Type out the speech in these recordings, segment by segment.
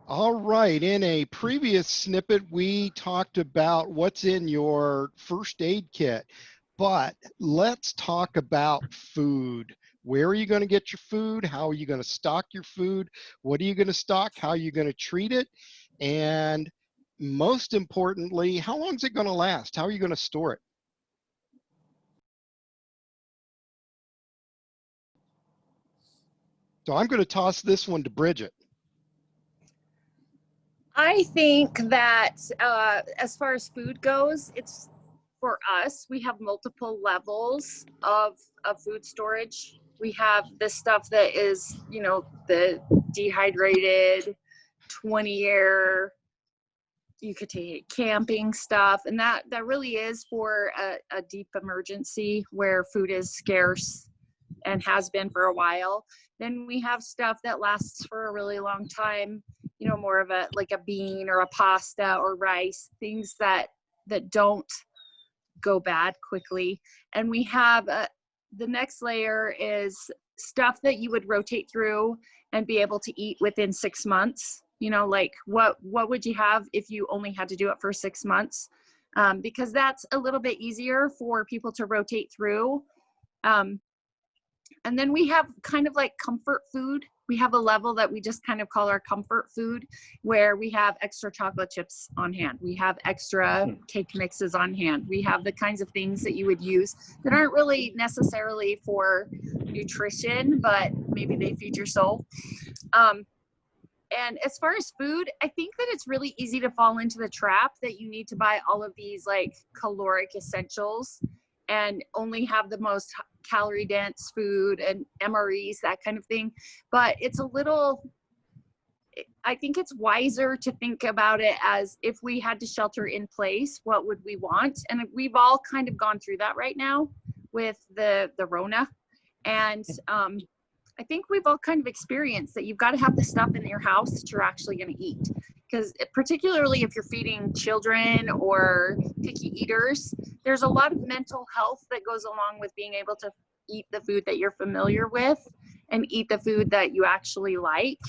All right. In a previous snippet, we talked about what's in your first aid kit, but let's talk about food. Where are you going to get your food? How are you going to stock your food? What are you going to stock? How are you going to treat it? And most importantly, how long is it going to last? How are you going to store it? So I'm going to toss this one to Bridget. I think that as far as food goes, it's for us, we have multiple levels of food storage. We have the stuff that is, the dehydrated 20-year, you could take camping stuff, and that really is for a deep emergency where food is scarce and has been for a while. Then we have stuff that lasts for a really long time, more of a like a bean or a pasta or rice, things that don't go bad quickly. And we have the next layer is stuff that you would rotate through and be able to eat within 6 months. Like what would you have if you only had to do it for 6 months? Because that's a little bit easier for people to rotate through. And then we have kind of like comfort food. We have a level that we just kind of call our comfort food, where we have extra chocolate chips on hand. We have extra cake mixes on hand. We have the kinds of things that you would use that aren't really necessarily for nutrition, but maybe they feed your soul. And as far as food, I think that it's really easy to fall into the trap that you need to buy all of these like caloric essentials and only have the most calorie dense food and MREs, that kind of thing. But it's a little, I think it's wiser to think about it as, if we had to shelter in place, what would we want? And we've all kind of gone through that right now with the Rona. And I think we've all kind of experienced that you've got to have the stuff in your house that you're actually going to eat. Because particularly if you're feeding children or picky eaters, there's a lot of mental health that goes along with being able to eat the food that you're familiar with and eat the food that you actually like.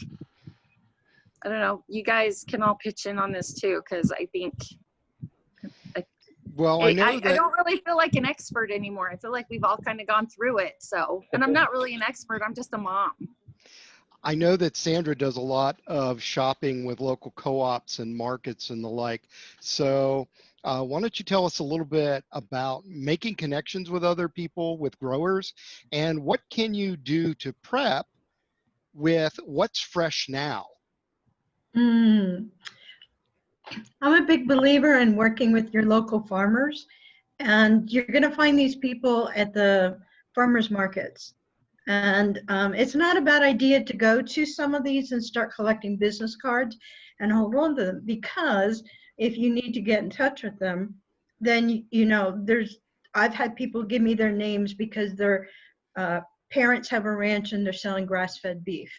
I don't know. You guys can all pitch in on this too, because I think Well, I know I that don't really feel like an expert anymore. I feel like we've all kind of gone through it. So, and I'm not really an expert. I'm just a mom. I know that Sandra does a lot of shopping with local co-ops and markets and the like. So why don't you tell us a little bit about making connections with other people, with growers, and what can you do to prep with what's fresh now? Mm. I'm a big believer in working with your local farmers, and you're going to find these people at the farmers markets. And it's not a bad idea to go to some of these and start collecting business cards and hold on to them, because if you need to get in touch with them, then I've had people give me their names because their parents have a ranch and they're selling grass-fed beef.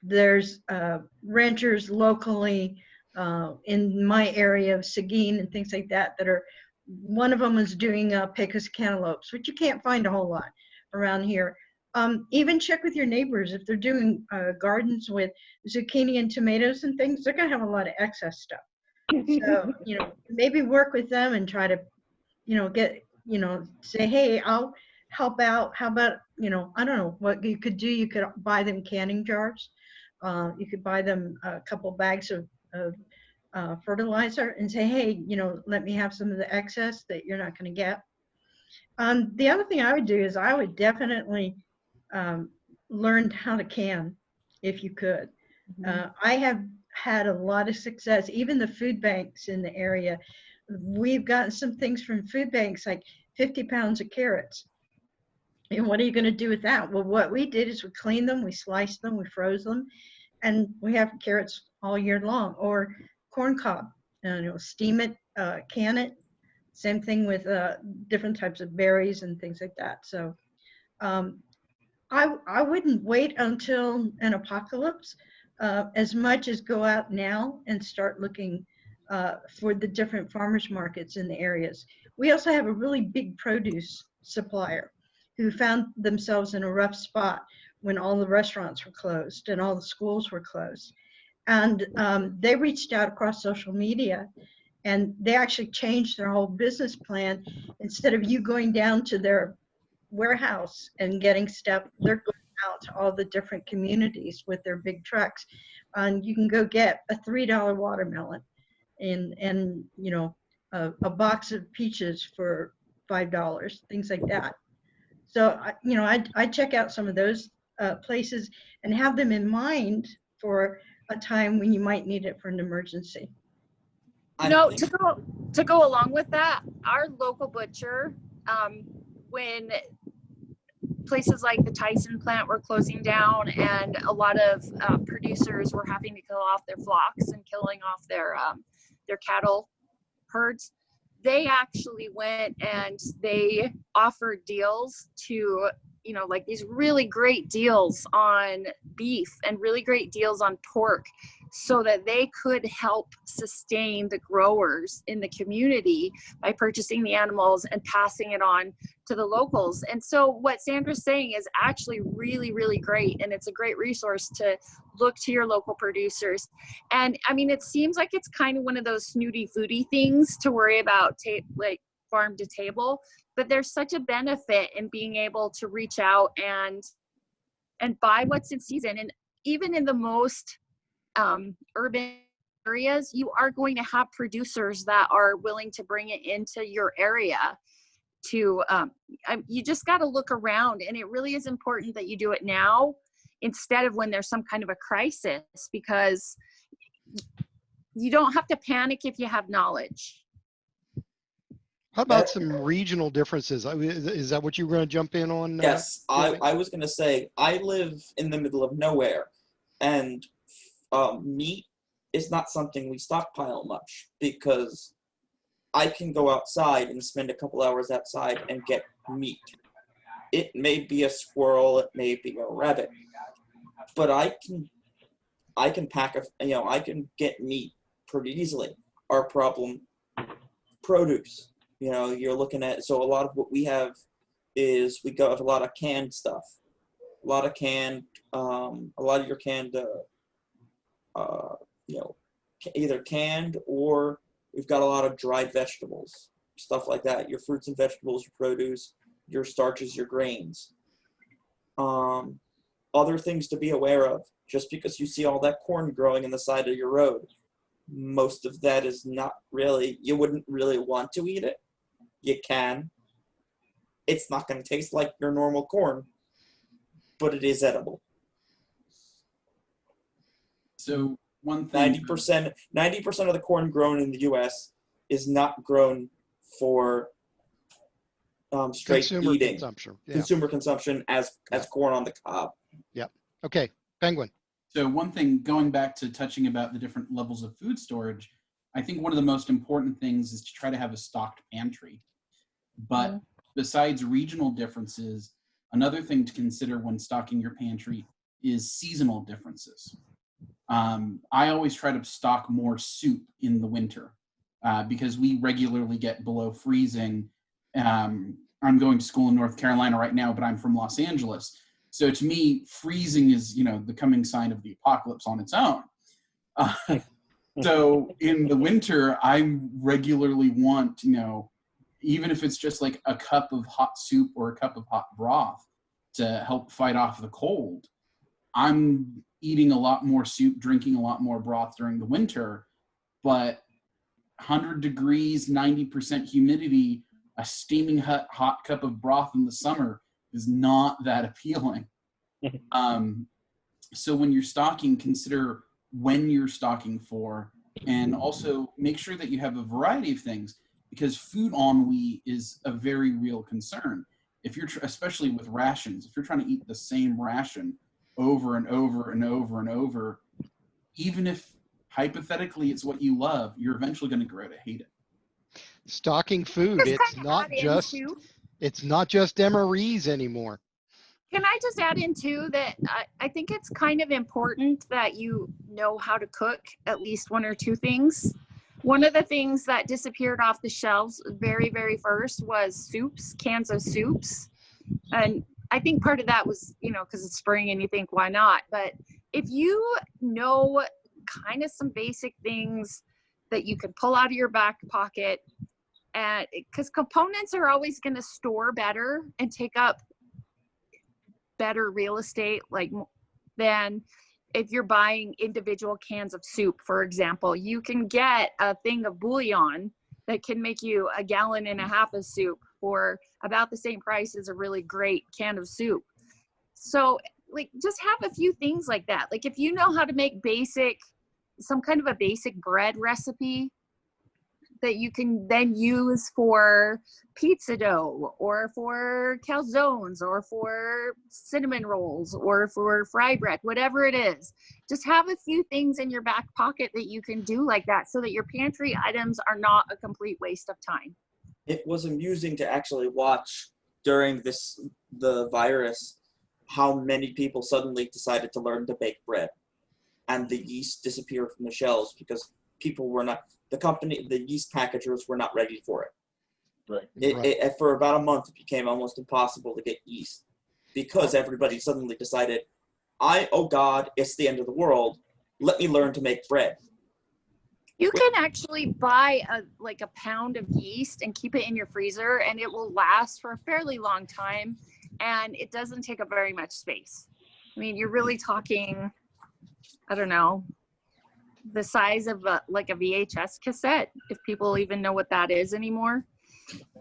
There's ranchers locally in my area of Seguin and things like that are, one of them is doing Pecos cantaloupes, which you can't find a whole lot around here. Even check with your neighbors if they're doing gardens with zucchini and tomatoes and things. They're going to have a lot of excess stuff. So, maybe work with them and try to, get, say, hey, I'll help out. How about, I don't know what you could do. You could buy them canning jars. You could buy them a couple bags of fertilizer and say, hey, let me have some of the excess that you're not going to get. The other thing I would do is I would definitely learn how to can if you could. I have had a lot of success, even the food banks in the area. We've gotten some things from food banks like 50 pounds of carrots. And what are you going to do with that? Well, what we did is we cleaned them, we sliced them, we froze them, and we have carrots all year long. Or corn cob, steam it, can it. Same thing with different types of berries and things like that. So I wouldn't wait until an apocalypse as much as go out now and start looking for the different farmers markets in the areas. We also have a really big produce supplier who found themselves in a rough spot when all the restaurants were closed and all the schools were closed. And they reached out across social media, and they actually changed their whole business plan. Instead of you going down to their warehouse and getting stuff, they're going out to all the different communities with their big trucks. And you can go get a $3 watermelon and you know, a box of peaches for $5, things like that. So, you know, I check out some of those places and have them in mind for a time when you might need it for an emergency. You know, to go along with that, our local butcher, when places like the Tyson plant were closing down and a lot of producers were having to kill off their flocks and killing off their cattle herds, they actually went and they offered deals to, you know, like these really great deals on beef and really great deals on pork, so that they could help sustain the growers in the community by purchasing the animals and passing it on to the locals. And so what Sandra's saying is actually really, really great. And it's a great resource to look to your local producers. And I mean, it seems like it's kind of one of those snooty foodie things to worry about, like farm to table, but there's such a benefit in being able to reach out and buy what's in season. And even in the most urban areas, you are going to have producers that are willing to bring it into your area to you just got to look around, and it really is important that you do it now instead of when there's some kind of a crisis, because you don't have to panic if you have knowledge. How about some regional differences? Is that what you were going to jump in on? Yes, I was going to say, I live in the middle of nowhere, and meat is not something we stockpile much, because I can go outside and spend a couple hours outside and get meat. It may be a squirrel, it may be a rabbit, but I can pack I can get meat pretty easily. Our problem, produce. You know, you're looking at, so a lot of what we have is we got a lot of canned stuff, a lot of your canned, either canned, or we've got a lot of dried vegetables, stuff like that. Your fruits and vegetables, your produce, your starches, your grains. Other things to be aware of. Just because you see all that corn growing in the side of your road, most of that is not really, you wouldn't really want to eat it. You can. It's not going to taste like your normal corn, but it is edible. So one thing, 90% of the corn grown in the U.S. is not grown for straight Consumer eating, consumption. Yeah. consumer consumption as corn on the cob. Yep. Okay, Penguin. so one thing, going back to touching about the different levels of food storage, I think one of the most important things is to try to have a stocked pantry. But besides regional differences, another thing to consider when stocking your pantry is seasonal differences. I always try to stock more soup in the winter because we regularly get below freezing. I'm going to school in North Carolina right now, but I'm from Los Angeles. So to me, freezing is, the coming sign of the apocalypse on its own. So in the winter, I regularly want, even if it's just like a cup of hot soup or a cup of hot broth to help fight off the cold, I'm eating a lot more soup, drinking a lot more broth during the winter, but 100 degrees, 90% humidity, a steaming hot cup of broth in the summer is not that appealing. So when you're stocking, consider when you're stocking for, and also make sure that you have a variety of things, because food ennui is a very real concern. If you're, especially with rations, if you're trying to eat the same ration over and over and over and over, even if hypothetically it's what you love, you're eventually going to grow to hate it. Stocking food, it's not just MREs anymore. Can I just add in too that I think it's kind of important that you know how to cook at least one or two things. One of the things that disappeared off the shelves very, very first was soups, cans of soups. And I think part of that was, because it's spring and you think, why not? But if you know kind of some basic things that you can pull out of your back pocket, and because components are always going to store better and take up better real estate, like, than if you're buying individual cans of soup. For example, you can get a thing of bouillon that can make you 1.5 gallons of soup for about the same price as a really great can of soup. So like, just have a few things like that. Like, if you know how to make some kind of a basic bread recipe that you can then use for pizza dough or for calzones or for cinnamon rolls or for fry bread, whatever it is, just have a few things in your back pocket that you can do like that, so that your pantry items are not a complete waste of time. It was amusing to actually watch during the virus how many people suddenly decided to learn to bake bread, and the yeast disappeared from the shelves because people were not, the yeast packagers were not ready for it. Right. For about a month, it became almost impossible to get yeast because everybody suddenly decided, oh God, it's the end of the world. Let me learn to make bread. You can actually buy a pound of yeast and keep it in your freezer, and it will last for a fairly long time, and it doesn't take up very much space. I mean, you're really talking, I don't know, the size of a VHS cassette, if people even know what that is anymore.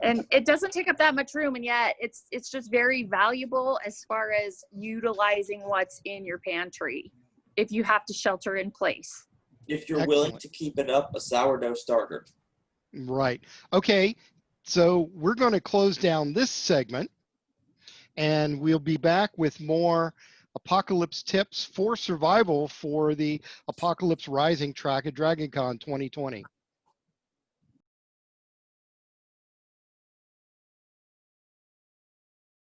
And it doesn't take up that much room, and yet it's just very valuable as far as utilizing what's in your pantry if you have to shelter in place. If you're willing to keep it up, a sourdough starter. Right. Okay. So we're going to close down this segment, and we'll be back with more apocalypse tips for survival for the Apocalypse Rising track at DragonCon 2020.